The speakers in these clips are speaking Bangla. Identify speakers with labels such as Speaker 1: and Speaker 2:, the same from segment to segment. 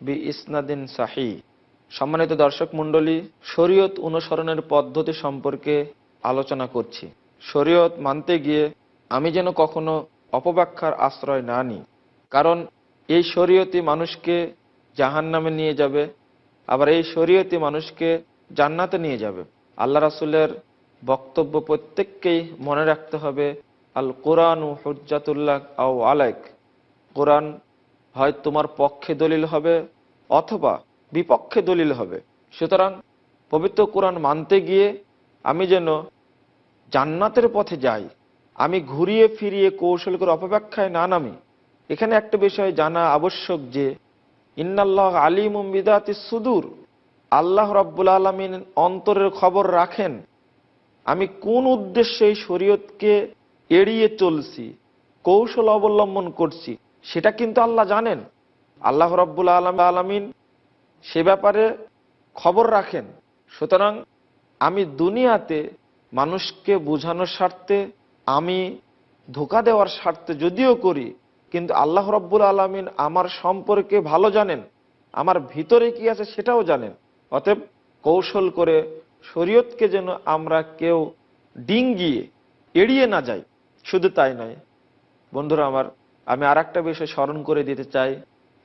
Speaker 1: বি ইসনাদিন সাহি। সম্মানিত দর্শক মণ্ডলী, শরীয়ত অনুসরণের পদ্ধতি সম্পর্কে আলোচনা করছি। শরীয়ত মানতে গিয়ে আমি যেন কখনো অপব্যাখ্যার আশ্রয় না নিই, কারণ এই শরীয়তই মানুষকে জাহান্নামে নিয়ে যাবে, আবার এই শরীয়তই মানুষকে জান্নাতে নিয়ে যাবে। আল্লাহ রাসূলের বক্তব্য প্রত্যেককেই মনে রাখতে হবে, আল কোরআন ও হুজ্জাতুল্লাহ আও আলাইক। কোরআন হয় তোমার পক্ষে দলিল হবে অথবা বিপক্ষে দলিল হবে। সুতরাং পবিত্র কোরআন মানতে গিয়ে আমি যেন জান্নাতের পথে যাই, আমি ঘুরিয়ে ফিরিয়ে কৌশল করে অপব্যাখ্যায় না নামি। এখানে একটা বিষয় জানা আবশ্যক যে ইন্নাল্লাহ আলিমুম বিদাতিস সুদূর, আল্লাহ রাব্বুল আলামিন অন্তরের খবর রাখেন। আমি কোন উদ্দেশ্যে এই শরীয়তকে এড়িয়ে চলছি, কৌশল অবলম্বন করছি, সেটা কিন্তু আল্লাহ জানেন। আল্লাহ রাব্বুল আলামিন সে ব্যাপারে খবর রাখেন। সুতরাং আমি দুনিয়াতে মানুষকে বোঝানোর স্বার্থে, আমি ধোঁকা দেওয়ার স্বার্থে যদিও করি, কিন্তু আল্লাহ রাব্বুল আলামিন আমার সম্পর্কে ভালো জানেন, আমার ভিতরে কি আছে সেটাও জানেন। অতএব কৌশল করে শরীয়তকে যেন আমরা কেউ ডিঙ্গিয়ে এড়িয়ে না যাই। শুধু তাই নয় বন্ধুরা আমার, আমি আর একটা বিষয় স্মরণ করে দিতে চাই,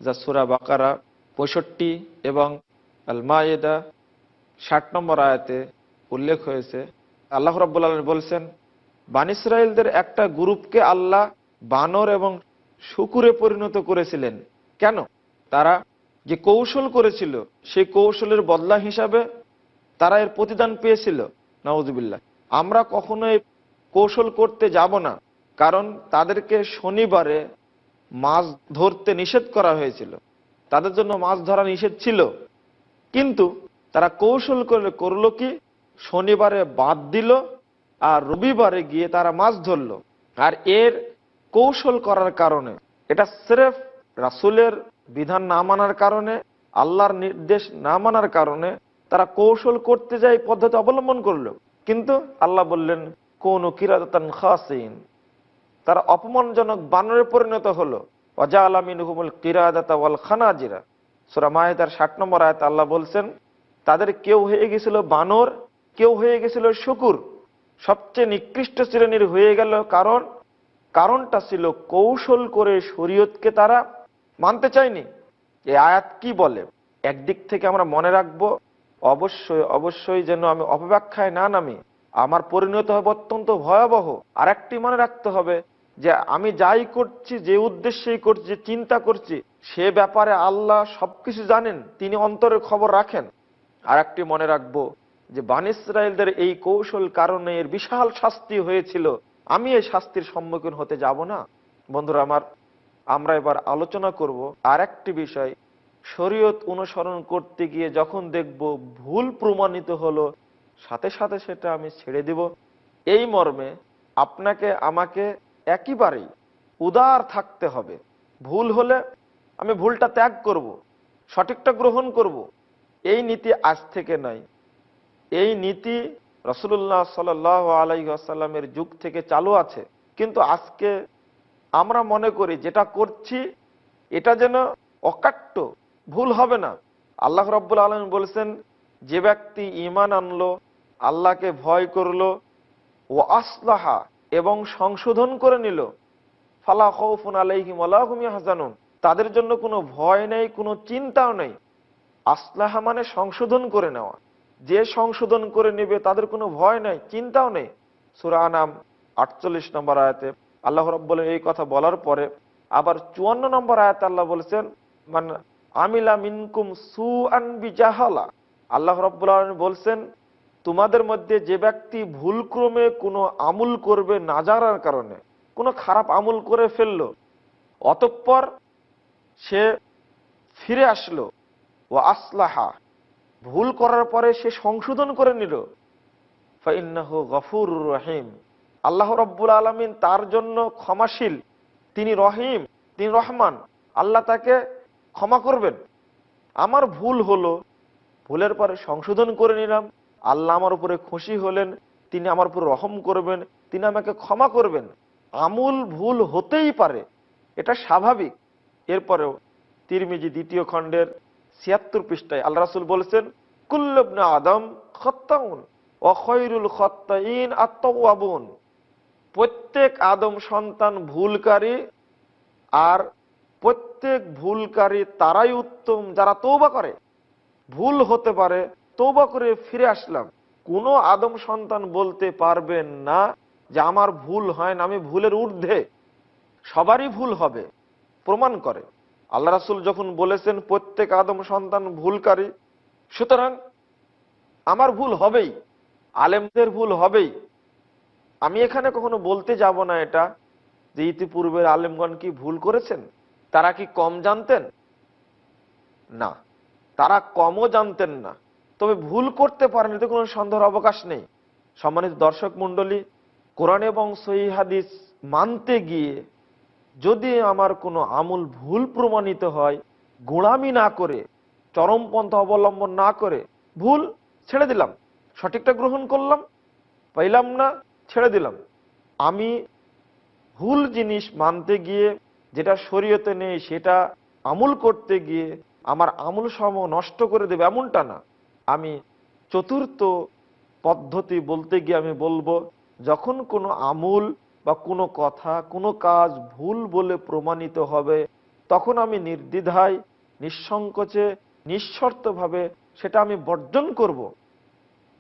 Speaker 1: যা সূরা বাকারা 65 এবং আল মায়েদা 60 নম্বর আয়াতে উল্লেখ হয়েছে। আল্লাহ রাব্বুল আলামিন বলছেন, বনী ইসরাঈলদের একটা গ্রুপকে আল্লাহ বানর এবং শূকরে পরিণত করেছিলেন। কেন? তারা যে কৌশল করেছিল সেই কৌশলের বদলা হিসাবে তারা এর প্রতিদান পেয়েছিল। নাউজুবিল্লাহ। আমরা কখনোই কৌশল করতে যাব না, কারণ তাদেরকে শনিবারে মাছ ধরতে নিষেধ করা হয়েছিল, তাদের জন্য মাছ ধরা নিষেধ ছিল। কিন্তু তারা কৌশল করে করলো কি, শনিবারে বাদ দিল আর রবিবারে গিয়ে তারা মাছ ধরলো। আর এর কৌশল করার কারণে, এটা স্রেফ রাসূলের বিধান না মানার কারণে, আল্লাহর নির্দেশ না মানার কারণে তারা কৌশল করতে যায়, পদ্ধতি অবলম্বন করলো। কিন্তু আল্লাহ বললেন কোনু কিরাদাতান খাসিন, তারা অপমানজনক বানরে পরিণত হলো। ওয়াজআলা মিনহুমুল কিরাদাতা ওয়াল খানাজিরা। সূরা মায়েদার 60 নম্বর আয়াতে আল্লাহ বলছেন, তাদের কেউ হয়ে গেছিল বানর, কেউ হয়ে গেছিল শূকর। সবচেয়ে নিকৃষ্ট শ্রেণীর হয়ে গেল, কারণটা ছিল কৌশল করে শরীয়তকে তারা মানতে চায়নি। এই আয়াত কি বলে? একদিক থেকে আমরা মনে রাখবো, অবশ্যই অবশ্যই যেন আমি অপব্যাখ্যায় না নামি, আমার পরিণত হবে অত্যন্ত ভয়াবহ। আর একটি মনে রাখতে হবে যে আমি যাই করছি, যে উদ্দেশ্যেই করছি, যে চিন্তা করছি, সে ব্যাপারে আল্লাহ সবকিছু জানেন, তিনি অন্তরের খবর রাখেন। আর একটি মনে রাখবো যে বনী ইসরাঈলদের এই কৌশল কারণে এর বিশাল শাস্তি হয়েছিল, আমি এই শাস্তির সম্মুখীন হতে যাব না। বন্ধুরা আমার, আমরা এবার আলোচনা করব আর একটি বিষয়। শরীয়ত অনুসরণ করতে গিয়ে যখন দেখব ভুল প্রমাণিত হলো, সাথে সাথে সেটা আমি ছেড়ে দিব। এই মর্মে আপনাকে আমাকে একেবারেই উদার থাকতে হবে। ভুল হলে আমি ভুলটা ত্যাগ করব, সঠিকটা গ্রহণ করব। এই নীতি আজ থেকে নয়, এই নীতি রাসূলুল্লাহ সাল্লাল্লাহু আলাইহি ওয়াসাল্লামের যুগ থেকে চালু আছে। কিন্তু আজকে আমরা মনে করি যেটা করছি এটা যেন অকাট্য, ভুল হবে না। আল্লাহ রাব্বুল আলামিন বলেছেন, যে ব্যক্তি ঈমান আনলো, আল্লাহকে ভয় করলো, ও আসলাহা এবং সংশোধন করে নিল, ফালা খাউফুন আলাইহিম ওয়ালা হুম ইয়াহজানুন, তাদের জন্য কোনো ভয় নেই, কোনো চিন্তাও নেই। আসলাহা মানে সংশোধন করে নেওয়া। যে সংশোধন করে নেবে তাদের কোনো ভয় নেই, চিন্তাও নেই। সূরা আনাম 48 নম্বর আয়াতে আল্লাহ রাব্বুল এই কথা বলার পরে আবার 54 নম্বর আয়াতে আল্লাহ বলেছেন, মান আমিলা মিনকুম সুআন বিজাহালা। আল্লাহ রাব্বুল আলামিন বলছেন, তোমাদের মধ্যে যে ব্যক্তি ভুলক্রমে কোনো আমল করবে না জানার কারণে, কোনো খারাপ আমল করে ফেললো, অতঃপর সে ফিরে আসলো, ও আসলাহা, ভুল করার পরে সে সংশোধন করে নিল, ফাইন্নাহু গফুরুর রহিম, আল্লাহ রাব্বুল আলামিন তার জন্য ক্ষমাশীল, তিনি রহিম, তিনি রহমান, আল্লাহ তাকে ক্ষমা করবেন। আমার ভুল হলো, ভুলের পরে সংশোধন করে নিলাম, আল্লাহ আমার উপরে খুশি হলেন, তিনি আমার উপর রহম করবেন, তিনি আমাকে ক্ষমা করবেন। আমূল ভুল হতেই পারে, এটা স্বাভাবিক। এরপরেও তিরমিজি 2য় খণ্ডের ৭৬ পৃষ্ঠায় আল্লাহ রাসূল বলেছেন, কুল্লু ইবনে আদম খাত্তাউন ওয়া খায়রুল খাত্তাইন আত-তাওয়াবুন। প্রত্যেক আদম সন্তান ভুলকারী, আর প্রত্যেক ভুলকারী তারাই উত্তম যারা তওবা করে। ভুল হতে পারে, তওবা করে ফিরে আসলাম। কোনো আদম সন্তান বলতে পারবেন না যে আমার ভুল হয় না, আমি ভুলের ঊর্ধ্বে। সবারই ভুল হবে, প্রমাণ করে আল্লাহ রাসূল যখন বলেছেন প্রত্যেক আদম সন্তান ভুলকারী, সুতরাং আমার ভুল হবেই, আলেমদের ভুল হবেই। আমি এখানে কখনো বলতে যাব না এটা যে ইতিপূর্বের আলেমগণ কি ভুল করেছেন, তারা কি কম জানতেন? না, তারা কমও জানতেন না, তবে ভুল করতে পারেন, এতে কোনো সন্দেহের অবকাশ নেই। সম্মানিত দর্শক মণ্ডলী, কোরআন এবং সহিহ হাদিস মানতে গিয়ে যদি আমার কোনো আমল ভুল প্রমাণিত হয়, গোঁড়ামি না করে, চরমপন্থা অবলম্বন না করে, ভুল ছেড়ে দিলাম, সঠিকটা গ্রহণ করলাম, পাইলাম না ছেড়ে দিলাম। আমি ভুল জিনিস মানতে গিয়ে যেটা শরীয়তে নেই সেটা আমল করতে গিয়ে আমার আমল সমূহ নষ্ট করে দেবে এমনটা না। আমি চতুর্থ পদ্ধতি বলতে গিয়ে আমি বলবো, যখন কোনো আমল বা কোনো কথা, কোনো কাজ ভুল বলে প্রমাণিত হবে, তখন আমি নির্দ্বিধায়, নিঃসংকোচে, নিঃশর্তভাবে সেটা আমি বর্জন করব,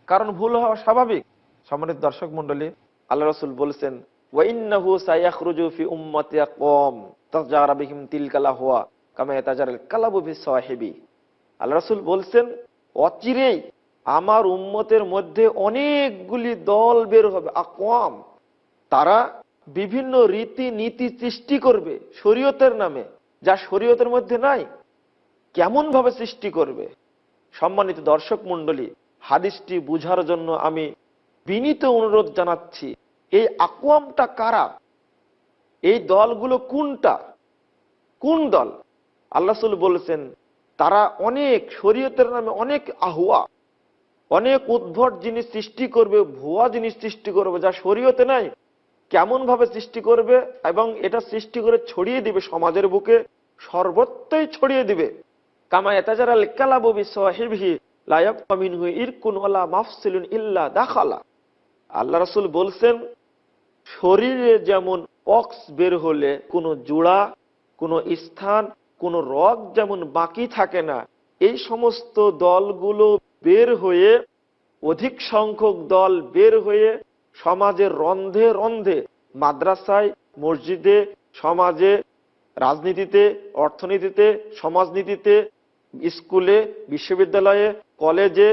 Speaker 1: কারণ ভুল হওয়া স্বাভাবিক। সম্মানিত দর্শক মণ্ডলী, আল্লাহ রাসূল বলেছেন, ওয়াইন্নাহু সায়াখরুজু ফি উম্মতি আকওয়াম তাজারা বিহিম তিলকাল আহওয়া কামা ইয়াতাজারাল কালাবু ফি সাহিবি। আল্লাহ রাসূল বলছেন, অচিরেই আমার উম্মতের মধ্যে অনেকগুলি দল বের হবে, আকওয়াম। তারা বিভিন্ন রীতি নীতি সৃষ্টি করবে শরীয়তের নামে, যা শরীয়তের মধ্যে নাই। কেমন ভাবে সৃষ্টি করবে? সম্মানিত দর্শক মণ্ডলী, হাদিসটি বুঝার জন্য আমি বিনীত অনুরোধ জানাচ্ছি, এই আকওয়ামটা কারা? এই দলগুলো কোনটা? কোন দল? আল্লাহ রাসূল বলেছেন, তারা অনেক শরীয়তের নামে অনেক আহওয়া, অনেক উদ্ভট জিনিস সৃষ্টি করবে, ভুয়া জিনিস সৃষ্টি করবে যা শরীয়তে নাই। কেমন ভাবে সৃষ্টি করবে এবং এটা সৃষ্টি করে ছড়িয়ে দিবে সমাজের বুকে, সর্বত্রই ছড়িয়ে দিবে। কামা ইয়াতাজারাল কালাবু বিসাহিবিহি লা ইয়াবকা মিনহু ইরকুন ওয়ালা মাফসিলুন ইল্লা দাখালা। আল্লাহ রাসূল বলছেন, শরীরে যেমন পক্স বের হলে কোনো জোড়া, কোনো স্থান, কোনো রগ যেমন বাকি থাকে না, এই সমস্ত দলগুলো বের হয়ে, অধিক সংখ্যক দল বের হয়ে সমাজের রন্ধে রন্ধে, মাদ্রাসায়, মসজিদে, সমাজে, রাজনীতিতে, অর্থনীতিতে, সমাজনীতিতে, স্কুলে, বিশ্ববিদ্যালয়ে, কলেজে,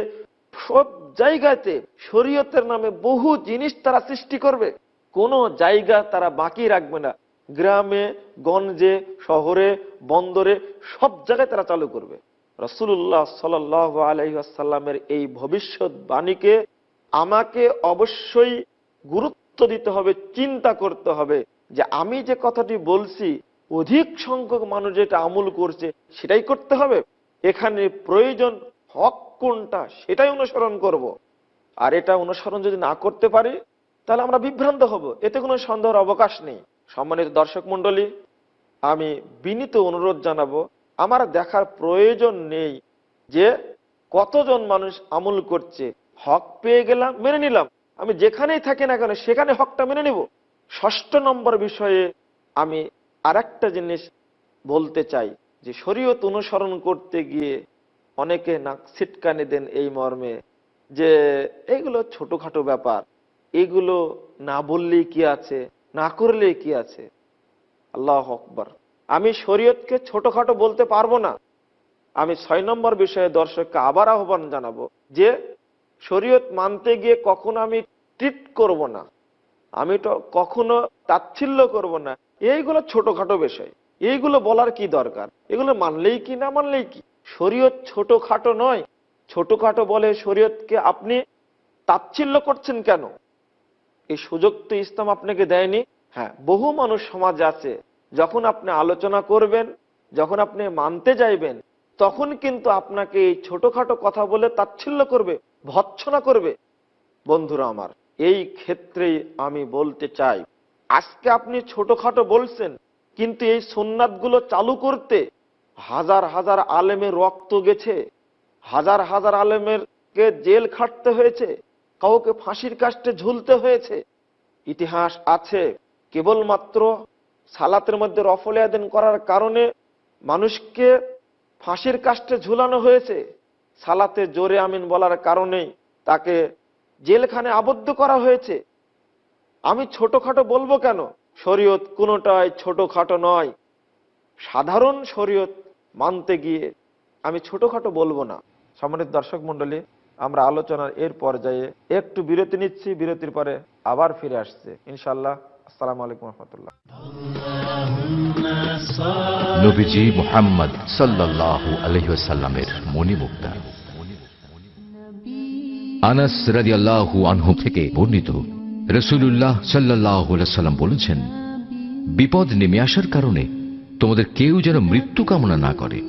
Speaker 1: সব জায়গাতে শরীয়তের নামে বহু জিনিস তারা সৃষ্টি করবে, কোনো জায়গা তারা বাকি রাখবে না। গ্রামে, গঞ্জে, শহরে, বন্দরে, সব জায়গায় তারা চালু করবে। রাসূলুল্লাহ সাল্লাল্লাহু আলাইহি ওয়াসাল্লামের এই ভবিষ্যৎবাণীকে আমাকে অবশ্যই গুরুত্ব দিতে হবে, চিন্তা করতে হবে যে আমি যে কথাটি বলছি, অধিক সংখ্যক মানুষ যেটা আমল করছে সেটাই করতে হবে। এখানে প্রয়োজন হক কোনটা সেটাই অনুসরণ করব। আর এটা অনুসরণ যদি না করতে পারি তাহলে আমরা বিভ্রান্ত হব, এতে কোনো সন্দেহের অবকাশ নেই। সম্মানিত দর্শক মণ্ডলী, আমি বিনীত অনুরোধ জানাবো, আমার দেখার প্রয়োজন নেই যে কতজন মানুষ আমল করছে, হক পেয়ে গেলাম, মেনে নিলাম, আমি যেখানেই থাকি না কেন সেখানে হকটা মেনে নিব। ষষ্ঠ নম্বর বিষয়ে আমি আরেকটা জিনিস বলতে চাই যে শরীয়ত অনুসরণ করতে গিয়ে অনেকে নাক ছিটকানি দেন এই মর্মে যে এইগুলো ছোটখাটো ব্যাপার, এগুলো না বললেই কি আছে, না করলেই কি আছে। আল্লাহু আকবার। আমি শরীয়তকে ছোটখাটো বলতে পারবো না। আমি 6 নম্বর বিষয়ে দর্শককে আবার আহ্বান জানাবো যে শরীয়ত মানতে গিয়ে কখনো আমি ট্রিট করব না, আমি তো কখনো তাচ্ছিল্য করব না। এইগুলো ছোটখাটো বিষয়, এইগুলো বলার কি দরকার, এগুলো মানলেই কি না মানলেই কি। শরীয়ত ছোটখাটো নয়। ছোটখাটো বলে শরীয়তকে আপনি তাচ্ছিল্য করছেন কেন? এই সুযোগ তো ইসলাম আপনাকে দেয়নি। হ্যাঁ, বহু মানুষ সমাজে আছে, যখন আপনি আলোচনা করবেন, যখন আপনি মানতে যাইবেন, তখন কিন্তু আপনাকে এই ছোটখাটো কথা বলে তাচ্ছিল্য করবে, ভৎসনা করবে। বন্ধুরা আমার, এই ক্ষেত্রেই আমি বলতে চাই, আজকে আপনি ছোটখাটো বলছেন, কিন্তু এই সুন্নাতগুলো চালু করতে হাজার হাজার আলেমের রক্ত গেছে, হাজার হাজার আলেমের কে জেল খাটতে হয়েছে, কাউকে ফাঁসির কাস্টে ঝুলতে হয়েছে। ইতিহাস আছে কেবলমাত্র সালাতের মধ্যে রফল আযান করার কারণে মানুষকে ফাঁসির কাস্টে ঝুলানো হয়েছে, সালাতে জোরে আমিন বলার কারণেই তাকে জেলখানে আবদ্ধ করা হয়েছে। আমি ছোটখাটো বলবো কেন? শরীয়ত কোনোটাই ছোটখাটো নয়। সাধারণ শরীয়ত মানতে গিয়ে আমি ছোটখাটো বলবো না। সম্মানিত দর্শক মণ্ডলী, আমরা আলোচনার এর পর্যায়ে একটু বিরতি নিচ্ছি, বিরতির পরে আবার ফিরে আসছে ইনশাআল্লাহ। আসসালামু আলাইকুম রহমতুল্লাহ।
Speaker 2: নবীজি মুহাম্মদ সাল্লাল্লাহু আলাইহি ওয়াসাল্লামের মণিমুক্তা। আনাস রাদিয়াল্লাহু আনহু থেকে বর্ণিত, রাসূলুল্লাহ সাল্লাল্লাহু আলাইহি ওয়াসাল্লাম বলেছেন, বিপদ নেমে আসার কারণে তোমাদের কেউ যেন মৃত্যু কামনা না করে।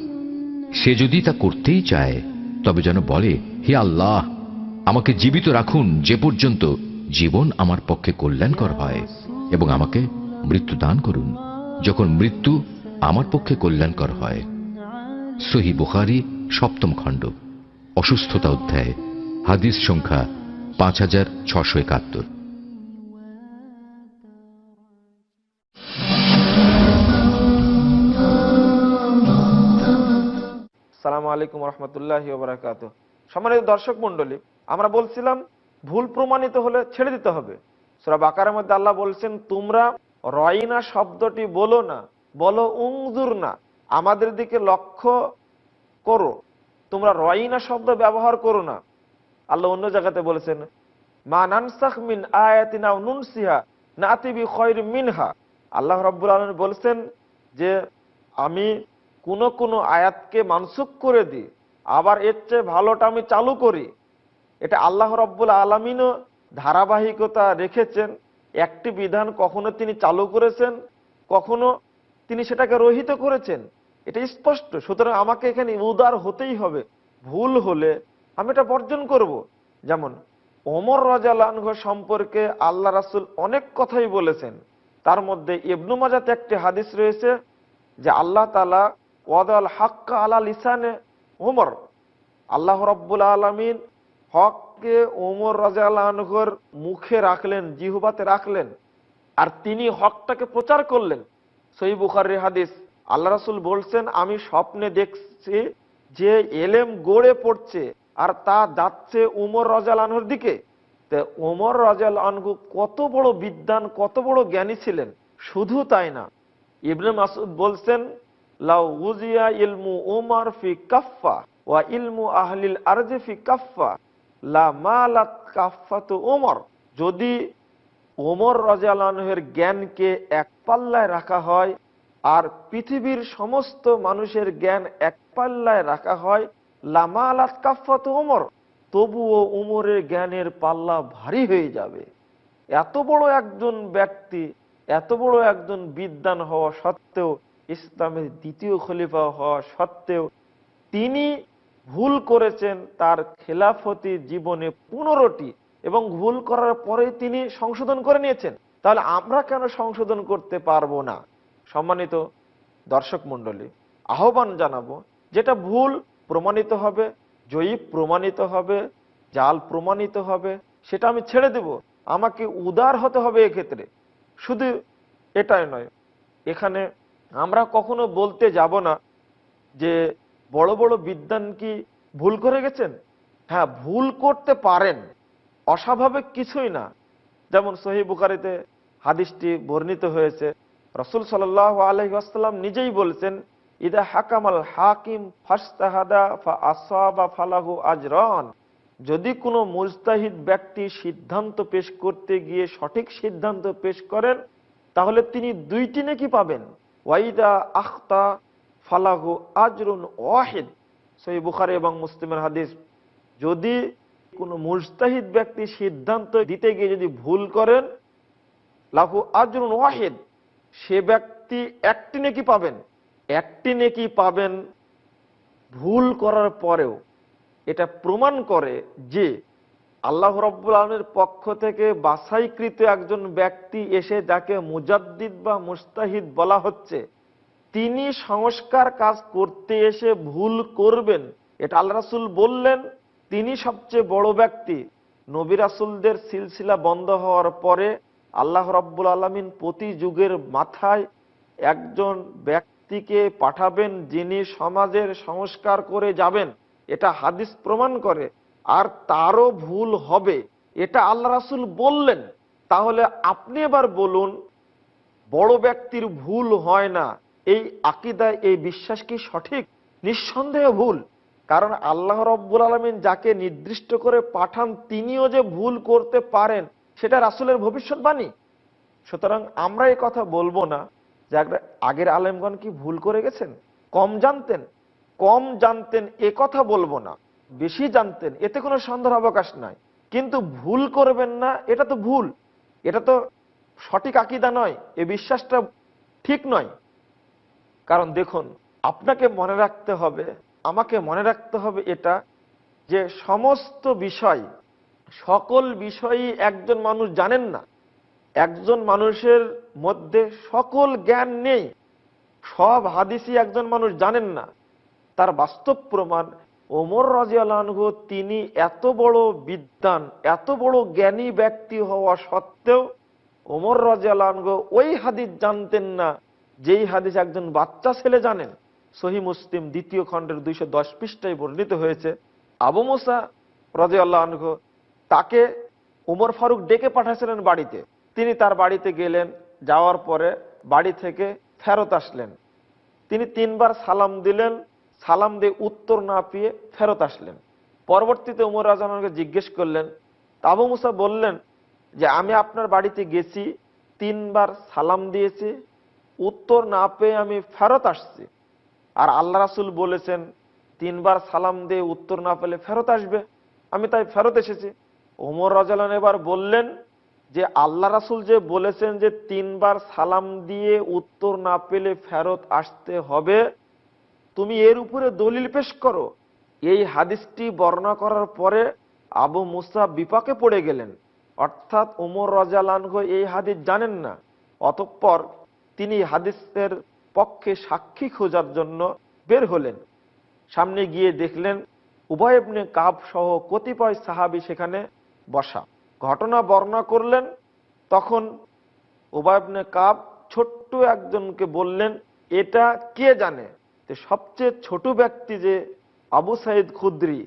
Speaker 2: সে যদি তা করতেই চায় তবে যেন বলে, হে আল্লাহ, আমাকে জীবিত রাখুন যে পর্যন্ত জীবন আমার পক্ষে কল্যাণকর হয়, এবং আমাকে মৃত্যু দান করুন যখন মৃত্যু আমার পক্ষে কল্যাণকর হয়। সহিহ বুখারী 7ম খণ্ড, অসুস্থতা অধ্যায়, হাদিস সংখ্যা 5671।
Speaker 1: আসসালামু আলাইকুম রহমতুল্লাহি ওয়া বারাকাতুহু। সম্মানিত দর্শক মণ্ডলী, আমরা বলছিলাম ভুল প্রমাণিত হলে ছেড়ে দিতে হবে। সূরা বাকারার মধ্যে আল্লাহ বলছেন, তোমরা রয়না শব্দটি বলো না, বলো উনজুর না, আমাদের দিকে লক্ষ্য করো। তোমরা রয়না শব্দ ব্যবহার করো না। আল্লাহ অন্য জায়গাতে বলেছেন, মা নানসাখ মিন আয়াতিন আও নুনসিহা নাতি বিখায়রিম মিনহা। আল্লাহ রাব্বুল আলামিন বলছেন যে আমি কোন আয়াতকে মানসুখ করে দিই, আবার এর চেয়ে ভালোটা আমি চালু করি। এটা আল্লাহ রাব্বুল আলামিনও ধারাবাহিকতা রেখেছেন। একটি বিধান কখনো তিনি চালু করেছেন, কখনো তিনি সেটাকে রহিত করেছেন, এটা স্পষ্ট। সুতরাং আমাকে এখানে উদার হতেই হবে। ভুল হলে আমি এটা বর্জন করব। যেমন ওমর রাদিয়াল্লাহু আনহু সম্পর্কে আল্লাহ রাসূল অনেক কথাই বলেছেন। তার মধ্যে ইবনু মাজাতে একটি হাদিস রয়েছে যে আল্লাহ তাআলা ওয়াদাল হাক্কা আলা লিসানে ওমর, আল্লাহ রাব্বুল আলামিন হককে ওমর রাদিয়াল্লাহু আনহুর মুখে রাখলেন, জিহ্বাতে রাখলেন, আর তিনি হকটাকে প্রচার করলেন। সহিহ বুখারীর হাদিস, আল্লাহ রাসূল বলছেন, আমি স্বপ্নে দেখছি যে এলেম গড়ে পড়ছে আর তা যাচ্ছে ওমর রাদিয়াল্লাহু আনহুর দিকে। তো ওমর রাদিয়াল্লাহু আনহু কত বড় বিদ্বান, কত বড় জ্ঞানী ছিলেন। শুধু তাই না, ইবনে মাসউদ বলছেন, লাউ উজিয়া ইলমু উমর ফি কাফফা ওয়া ইলমু আহলিল আরজি ফি কাফফা লা মালাত কাফফাতু উমর। যদি ওমর রাদিয়াল্লাহু আনহুর জ্ঞানকে এক পাল্লায় রাখা হয় আর পৃথিবীর সমস্ত মানুষের জ্ঞান এক পাল্লায় রাখা হয়, লা মালাত কাফফাতু উমর, তবুও উমরের জ্ঞানের পাল্লা ভারী হয়ে যাবে। এত বড় একজন ব্যক্তি, এত বড় একজন বিদ্বান হওয়া সত্ত্বেও, ইসলামের দ্বিতীয় খলিফা হওয়া সত্ত্বেও তিনি ভুল করেছেন তার খেলাফতি জীবনে 15টি, এবং ভুল করার পরে তিনি সংশোধন করে নিয়েছেন। তাহলে আমরা কেন সংশোধন করতে পারবো না? সম্মানিত দর্শক মণ্ডলী, আহ্বান জানাবো, যেটা ভুল প্রমাণিত হবে, জয়ীব প্রমাণিত হবে, জাল প্রমাণিত হবে, সেটা আমি ছেড়ে দেব। আমাকে উদার হতে হবে এক্ষেত্রে। শুধু এটাই নয়, এখানে আমরা কখনো বলতে যাব না যে বড় বড় বিদ্বান কি ভুল করে গেছেন। হ্যাঁ, ভুল করতে পারেন, অস্বাভাবিক কিছুই না। যেমন সহিহ বুখারীতে হাদিসটি বর্ণিত হয়েছে, রাসূল সাল্লাল্লাহু আলাইহি ওয়াসাল্লাম নিজেই বলছেন, ইদা হাকামাল হাকিম ফাসতাহাদা ফা আসাবা ফালাহু আজরান। যদি কোনো মুজতাহিদ ব্যক্তি সিদ্ধান্ত পেশ করতে গিয়ে সঠিক সিদ্ধান্ত পেশ করেন, তাহলে তিনি 2টি নেকি পাবেন। ওয়াইদা আখতা ফালাহু আজরুন ওয়াহিদ। সহিহ বুখারী এবং মুসলিমের হাদিস। যদি কোনো মুজতাহিদ ব্যক্তি সিদ্ধান্ত দিতে গিয়ে যদি ভুল করেন, লাহু আজরুন ওয়াহিদ, সে ব্যক্তি 1টি নেকি পাবেন। 1টি নেকি পাবেন ভুল করার পরেও। এটা প্রমাণ করে যে আল্লাহ রাব্বুল আলামিনের পক্ষ থেকে বাছাইকৃত একজন ব্যক্তি এসে, যাকে মুজাদ্দিদ বা মুস্তাহিদ বলা হচ্ছে, তিনি সংস্কার কাজ করতে এসে ভুল করবেন, এটা আল্লাহ রাসূল বললেন। তিনি সবচেয়ে বড় ব্যক্তি। নবী রাসূলদের সিলসিলা বন্ধ হওয়ার পরে আল্লাহ রাব্বুল আলামিন প্রতি যুগের মাথায় একজন ব্যক্তিকে পাঠাবেন যিনি সমাজের সংস্কার করে যাবেন, এটা হাদিস প্রমাণ করে। আর তারও ভুল হবে, এটা আল্লাহ রাসূল বললেন। তাহলে আপনি এবার বলুন, বড় ব্যক্তির ভুল হয় না, এই আকীদায় এই বিশ্বাস কি সঠিক? নিঃসন্দেহে ভুল। কারণ আল্লাহ রাব্বুল আলামিন যাকে নির্দিষ্ট করে পাঠান তিনিও যে ভুল করতে পারেন, সেটা রাসূলের ভবিষ্যৎবাণী। সুতরাং আমরা এই কথা বলবো না যে আগের আলেমগণ কি ভুল করে গেছেন, কম জানতেন। কম জানতেন এ কথা বলবো না, বেশি জানতেন, এতে কোনো সন্দেহের অবকাশ নাই। কিন্তু ভুল করবেন না, এটা তো ভুল, এটা তো সঠিক আকীদা নয়, এই বিশ্বাসটা ঠিক নয়। কারণ দেখুন, আপনাকে মনে রাখতে হবে, আমাকে মনে রাখতে হবে এটা, যে সমস্ত বিষয়, সকল বিষয়ই একজন মানুষ জানেন না। একজন মানুষের মধ্যে সকল জ্ঞান নেই, সব হাদিসই একজন মানুষ জানেন না। তার বাস্তব প্রমাণ ওমর রাদিয়াল্লাহু আনহু, তিনি এত বড় বিদ্বান, এত বড় জ্ঞানী ব্যক্তি হওয়া সত্ত্বেও ওমর রাদিয়াল্লাহু আনহু ওই হাদিস জানতেন না যেই হাদিস একজন বাচ্চা ছেলে জানেন। সহিহ মুসলিম 2য় খণ্ডের 210 পৃষ্ঠায় বর্ণিত হয়েছে, আবু মুসা রাদিয়াল্লাহু আনহু, তাকে ওমর ফারুক ডেকে পাঠাচ্ছিলেন বাড়িতে। তিনি তার বাড়িতে গেলেন, যাওয়ার পরে বাড়ি থেকে ফেরত আসলেন। তিনি 3 বার সালাম দিলেন, সালাম দিয়ে উত্তর না পেয়ে ফেরত আসলেন। পরবর্তীতে ওমর রাদিয়াল্লাহু আনহুকে জিজ্ঞেস করলেন, আবু মুসা বললেন যে আমি আপনার বাড়িতে গেছি, 3 বার সালাম দিয়েছি, উত্তর না পেয়ে আমি ফেরত আসছি। আর আল্লাহ রাসূল বলেছেন 3 বার সালাম দিয়ে উত্তর না পেলে ফেরত আসবে, আমি তাই ফেরত এসেছি। ওমর রাদিয়াল্লাহু আনহু এবার বললেন যে আল্লাহ রাসূল যে বলেছেন যে 3 বার সালাম দিয়ে উত্তর না পেলে ফেরত আসতে হবে, তুমি এর উপরে দলিল পেশ করো। এই হাদিসটি বর্ণনা করার পরে আবু মুসা বিপাকে পড়ে গেলেন, অর্থাৎ ওমর রাদিয়াল্লাহু আনহু এই হাদিস জানেন না। অতঃপর তিনি হাদিসের পক্ষে সাক্ষী খোঁজার জন্য বের হলেন। সামনে গিয়ে দেখলেন উবাই ইবনে কাব সহ কতিপয় সাহাবী সেখানে বসা। ঘটনা বর্ণনা করলেন। তখন উবাই ইবনে কাব ছোট্ট একজনকে বললেন, এটা কে জানে? সবচেয়ে ছোট ব্যক্তি যে আবু সাঈদ খুদরি,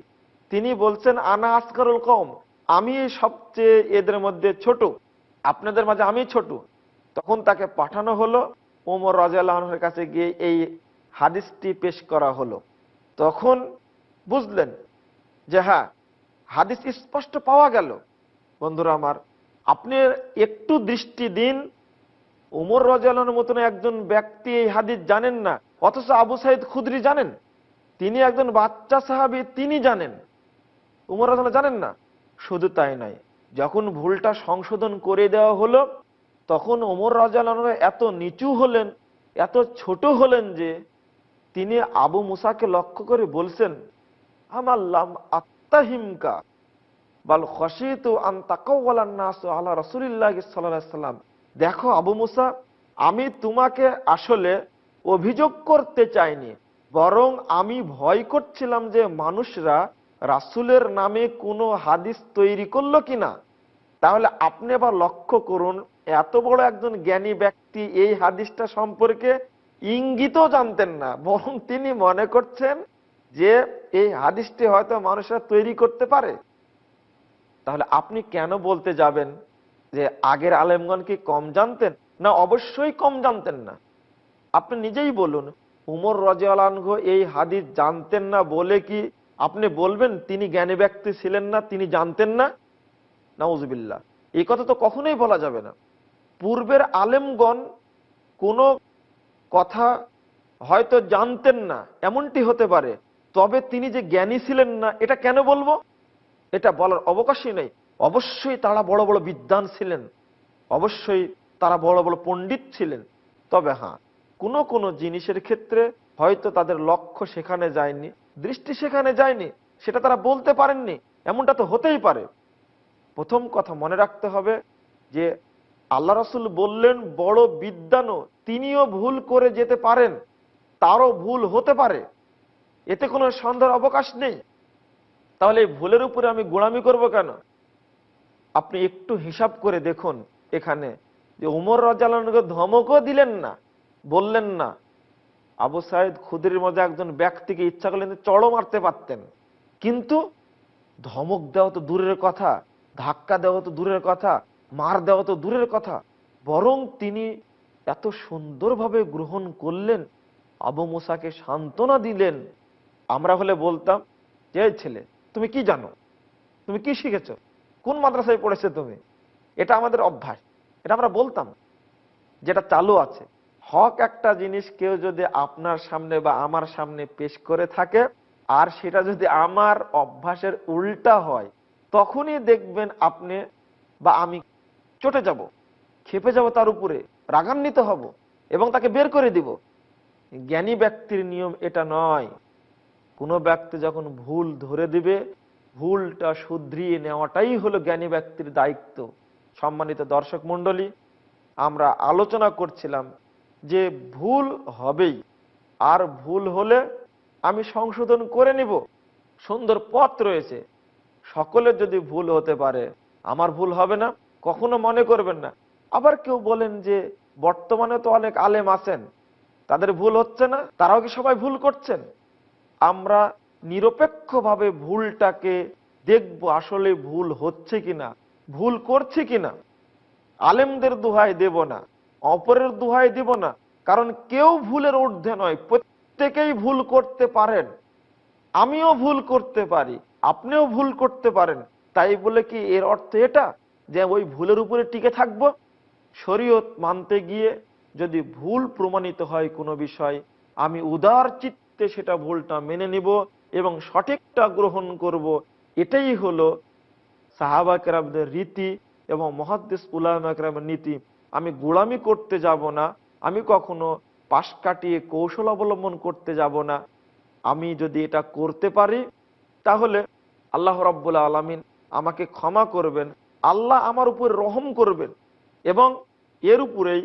Speaker 1: তিনি বলছেন আনা আসগারুল কওম, আমি সবচেয়ে এদের মধ্যে ছোট, আপনাদের মাঝে আমি ছোট। তখন তাকে পাঠানো হলো, ওমর রাদিয়াল্লাহু আনহুর কাছে গিয়ে এই হাদিসটি পেশ করা হলো। তখন বুঝলেন যে হ্যাঁ, হাদিস স্পষ্ট পাওয়া গেল। বন্ধুরা আমার, আপনি একটু দৃষ্টি দিন, ওমর রাদিয়াল্লাহু আনহুর মতন একজন ব্যক্তি এই হাদিস জানেন না, অথচ আবু সাঈদ খুদরি জানেন। তিনি একজন বাচ্চা সাহাবী, তিনি জানেন, ওমর রাদিয়াল্লাহু আনহু জানেন না। শুধু তাই নয়, যখন ভুলটা সংশোধন করে দেওয়া হলো, তখন ওমর রাদিয়াল্লাহু আনহু এত নিচু হলেন, এত ছোট হলেন যে তিনি আবু মুসাকে লক্ষ্য করে বলছেন, আমাল্লাম আত্তাহিমকা বাল খাশিতু আন তাকাওয়ালান নাস আলা রাসূলিল্লাহি সাল্লাল্লাহু আলাইহি ওয়াসাল্লাম। দেখো আবু মুসা, আমি তোমাকে আসলে অভিযোগ করতে চাইনি, বরং আমি ভয় করছিলাম যে মানুষরা রাসূলের নামে কোনো হাদিস তৈরি করলো কিনা। তাহলে আপনি আবার লক্ষ্য করুন, এত বড় একজন জ্ঞানী ব্যক্তি এই হাদিসটা সম্পর্কে ইঙ্গিতও জানতেন না, বরং তিনি মনে করছেন যে এই হাদিসটি হয়তো মানুষরা তৈরি করতে পারে। তাহলে আপনি কেন বলতে যাবেন যে আগের আলেমগণ কি কম জানতেন? না, অবশ্যই কম জানতেন না। আপনি নিজেই বলুন, উমর রাদিয়াল্লাহু আনহু এই হাদিস জানতেন না বলে কি আপনি বলবেন তিনি জ্ঞানী ব্যক্তি ছিলেন না, তিনি জানতেন না? নাউজুবিল্লাহ, এই কথা তো কখনোই বলা যাবে না। পূর্বের আলেমগণ কোনো কথা হয়তো জানতেন না, এমনটি হতে পারে, তবে তিনি যে জ্ঞানী ছিলেন না এটা কেন বলবো? এটা বলার অবকাশই নেই। অবশ্যই তারা বড় বড় বিদ্বান ছিলেন, অবশ্যই তারা বড় বড় পণ্ডিত ছিলেন। তবে হ্যাঁ, কোনো কোনো জিনিসের ক্ষেত্রে হয়তো তাদের লক্ষ্য সেখানে যায়নি, দৃষ্টি সেখানে যায়নি, সেটা তারা বলতে পারেননি, এমনটা তো হতেই পারে। প্রথম কথা মনে রাখতে হবে যে আল্লাহ রাসূল বললেন বড় বিদ্বানও তিনিও ভুল করে যেতে পারেন, তারও ভুল হতে পারে, এতে কোনো সন্দেহের অবকাশ নেই। তাহলে এই ভুলের উপরে আমি গোলামি করব কেন? আপনি একটু হিসাব করে দেখুন, এখানে যে উমর রাদিয়াল্লাহু আনহুকে ধমকও দিলেন না, বললেন না। আবু সাঈদ খুদরির মধ্যে একজন ব্যক্তিকে ইচ্ছা করলে চড়ও মারতে পারতেন, কিন্তু ধমক দেওয়া তো দূরের কথা, ধাক্কা দেওয়া তো দূরের কথা, মার দেওয়া তো দূরের কথা, বরং তিনি এত সুন্দরভাবে গ্রহণ করলেন, আবু মুসাকে সান্ত্বনা দিলেন। আমরা হলে বলতাম যে এই ছেলে, তুমি কি জানো, তুমি কি শিখেছো, কোন মাদ্রাসায় পড়েছো তুমি? এটা আমাদের অভ্যাস, এটা আমরা বলতাম, যেটা চালু আছে। হক একটা জিনিস কেউ যদি আপনার সামনে বা আমার সামনে পেশ করে থাকে, আর সেটা যদি আমার অভ্যাসের উল্টা হয়, তখনই দেখবেন আপনি বা আমি চটে যাব, ক্ষেপে যাব, তার উপরে রাগান্বিত হব এবং তাকে বের করে দিব। জ্ঞানী ব্যক্তির নিয়ম এটা নয়। কোনো ব্যক্তি যখন ভুল ধরে দিবে, ভুলটা শুধরিয়ে নেওয়াটাই হলো জ্ঞানী ব্যক্তির দায়িত্ব। সম্মানিত দর্শক মণ্ডলী, আমরা আলোচনা করছিলাম যে ভুল হবেই, আর ভুল হলে আমি সংশোধন করে নিব, সুন্দর পথ রয়েছে। সকলের যদি ভুল হতে পারে, আমার ভুল হবে না, কখনো মনে করবেন না। আবার কেউ বলেন যে বর্তমানে তো অনেক আলেম আছেন, তাদের ভুল হচ্ছে না, তারাও কি সবাই ভুল করছেন? আমরা নিরপেক্ষভাবে ভুলটাকে দেখব, আসলে ভুল হচ্ছে কিনা, ভুল করছে কিনা। আলেমদের দোহাই দেব না, অপরের দোহাই দেব না, কারণ কেউ ভুলের ঊর্ধ্বে নয়, প্রত্যেকেই ভুল করতে পারেন। আমিও ভুল করতে পারি, আপনিও ভুল করতে পারেন। তাই বলে কি এর অর্থ এটা যে ওই ভুলের উপরে টিকে থাকবো? শরীয়ত মানতে গিয়ে যদি ভুল প্রমাণিত হয় কোনো বিষয়, আমি উদার চিত্তে সেটা ভুলটা মেনে নিব এবং সঠিকটা গ্রহণ করব। এটাই হলো সাহাবা কেরামদের রীতি এবং মুহাদ্দিস উলামা কেরামের নীতি। আমি গোলামি করতে যাব না, আমি কখনো পাশ কাটিয়ে কৌশল অবলম্বন করতে যাব না। আমি যদি এটা করতে পারি, তাহলে আল্লাহ রাব্বুল আলামিন আমাকে ক্ষমা করবেন, আল্লাহ আমার উপর রহম করবেন, এবং এর উপরেই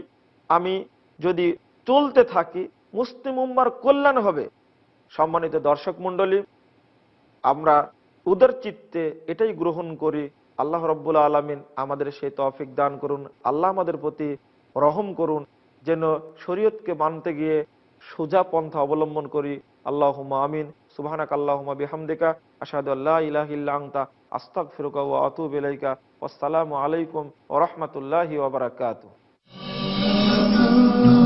Speaker 1: আমি যদি চলতে থাকি, মুসলিম উম্মার কল্যাণ হবে। সম্মানিত দর্শক মণ্ডলী, আমরা উদার চিত্তে এটাই গ্রহণ করি। আল্লাহ রাব্বুল আলামিন আমাদের সেই তৌফিক দান করুন। আল্লাহ আমাদের প্রতি রহম করুন, যেন শরীয়তকে মানতে গিয়ে সোজা পন্থা অবলম্বন করি। আল্লাহুম্মা আমিন। সুবহানাকা আল্লাহুম্মা বিহামদিকা আশহাদু আল্লা ইলাহা ইল্লা আনতা আস্তাগফিরুকা ওয়া আতুবু ইলাইকা। ওয়াসসালামু আলাইকুম ওয়া রাহমাতুল্লাহি ওয়া বারাকাতুহু।